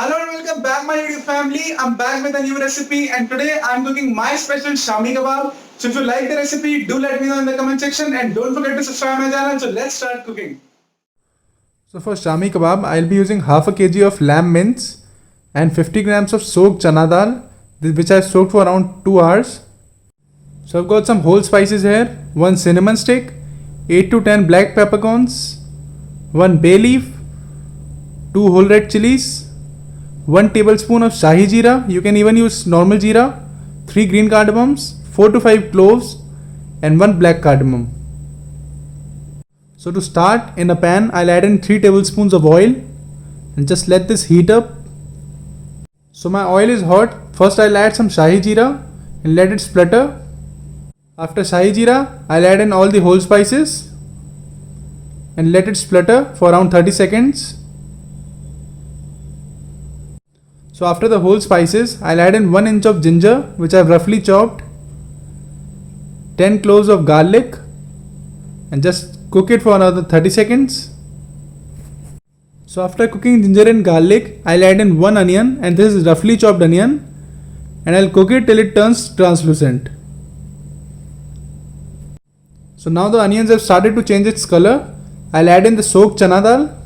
Hello and welcome back my YouTube family. I'm back with a new recipe and today I'm cooking my special Shami kebab. So if you like the recipe, do let me know in the comment section and don't forget to subscribe my channel. So let's start cooking. So for Shami kebab, I'll be using half a kg of lamb mince and 50 grams of soaked chana dal, which I've soaked for around 2 hours. So I've got some whole spices here, 1 cinnamon stick, 8 to 10 black peppercorns, 1 bay leaf, 2 whole red chilies, 1 tablespoon of shahi jeera, you can even use normal jeera, 3 green cardamoms, 4 to 5 cloves and 1 black cardamom. So to start, in a pan I'll add in 3 tablespoons of oil and just let this heat up. So my oil is hot. First I'll add some shahi jeera and let it splutter. After shahi jeera, I'll add in all the whole spices and let it splutter for around 30 seconds. So after the whole spices, I'll add in 1 inch of ginger which I've roughly chopped, 10 cloves of garlic and just cook it for another 30 seconds. So after cooking ginger and garlic, I'll add in 1 onion, and this is roughly chopped onion, and I'll cook it till it turns translucent. So now the onions have started to change its color. I'll add in the soaked chana dal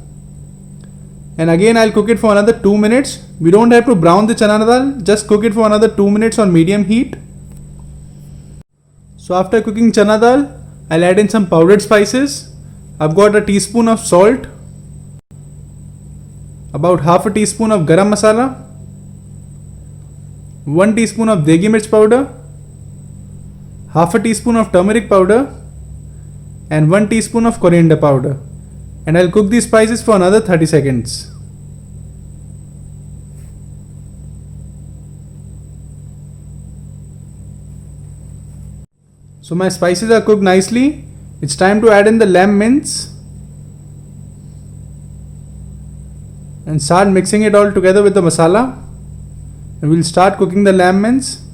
and again I'll cook it for another 2 minutes. We don't have to brown the chana dal, just cook it for another 2 minutes on medium heat. So after cooking chana dal, I'll add in some powdered spices. I've got a teaspoon of salt, about half a teaspoon of garam masala, 1 teaspoon of degi mirch powder, half a teaspoon of turmeric powder and 1 teaspoon of coriander powder, and I'll cook these spices for another 30 seconds. So my spices are cooked nicely. It's time to add in the lamb mince and start mixing it all together with the masala, and we'll start cooking the lamb mince.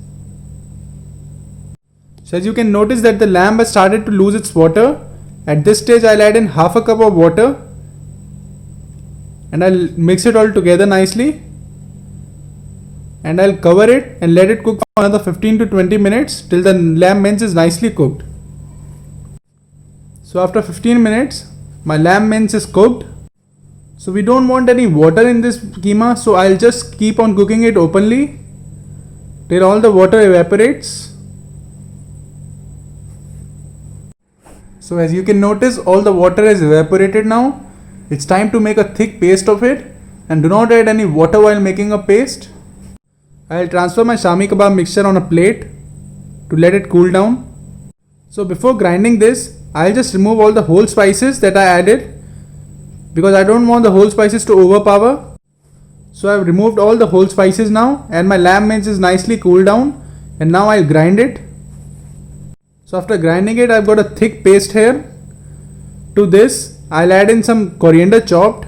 So as you can notice that the lamb has started to lose its water. At this stage I'll add in half a cup of water and I'll mix it all together nicely, and I'll cover it and let it cook for another 15 to 20 minutes till the lamb mince is nicely cooked. So after 15 minutes my lamb mince is cooked. So we don't want any water in this keema, so I'll just keep on cooking it openly till all the water evaporates. So as you can notice, all the water is evaporated now. It's time to make a thick paste of it, and do not add any water while making a paste. I'll transfer my Shami kebab mixture on a plate to let it cool down. So before grinding this, I'll just remove all the whole spices that I added because I don't want the whole spices to overpower. So I've removed all the whole spices now, and my lamb mince is nicely cooled down, and now I'll grind it. So after grinding it, I've got a thick paste here. To this, I'll add in some coriander chopped,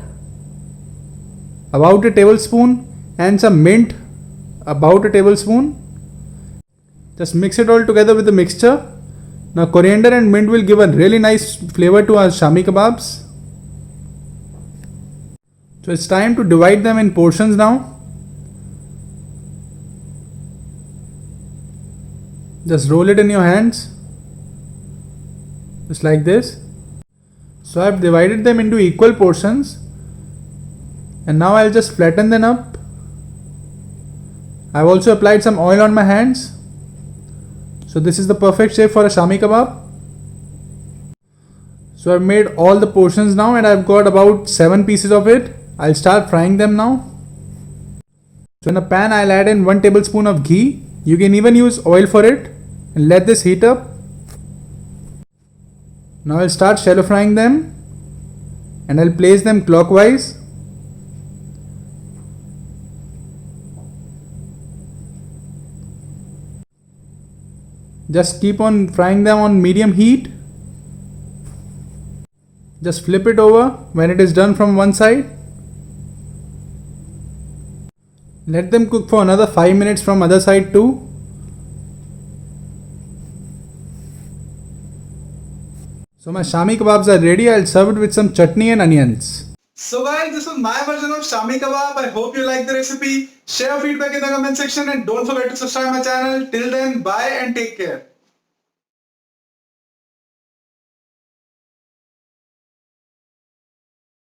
about a tablespoon, and some mint, about a tablespoon. Just mix it all together with the mixture. Now coriander and mint will give a really nice flavor to our Shami kebabs. So it's time to divide them in portions now. Just roll it in your hands, just like this. So I've divided them into equal portions, and now I'll just flatten them up. I've also applied some oil on my hands. So this is the perfect shape for a Shami kebab. So I've made all the portions now, and I've got about 7 pieces of it. I'll start frying them now. So in a pan I'll add in 1 tablespoon of ghee. You can even use oil for it, and let this heat up. Now I'll start shallow frying them, and I'll place them clockwise. Just keep on frying them on medium heat. Just flip it over when it is done from one side. Let them cook for another 5 minutes from other side too. So my Shami kebabs are ready. I'll serve it with some chutney and onions. So guys, this was my version of Shami Kebab. I hope you like the recipe. Share feedback in the comment section and don't forget to subscribe my channel. Till then, bye and take care.